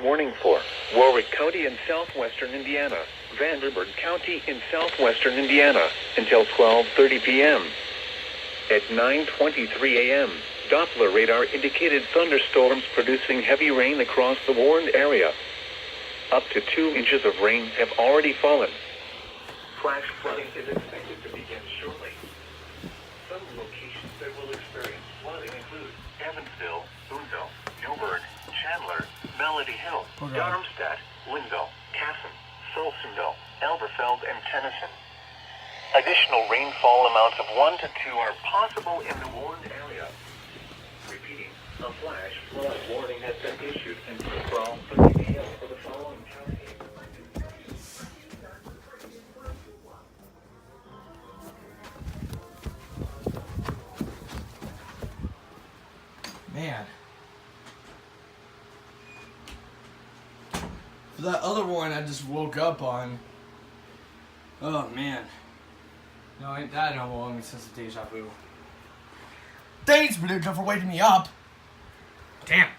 warning for Warwick County in southwestern Indiana, Vanderburgh County in southwestern Indiana until 12:30 p.m. At 9:23 a.m., Doppler radar indicated thunderstorms producing heavy rain across the warned area. Up to 2 inches of rain have already fallen. Flash flooding is expected to begin shortly. Some locations that will experience flooding include Evansville, Boonville, Newburgh, Chandler, Melody Hill, Darmstadt, Linville, Casson, Solsonville, Elberfeld, and Tennyson. Additional rainfall amounts of 1 to 2 are possible in the warned area. Repeating, a flash flood warning has been issued until 12:30 p.m. for the following counties. Man. For that other one I just woke up on. Oh man. No, ain't that no longer since the deja vu. Thanks, PADUCAH, for waking me up. Damn it.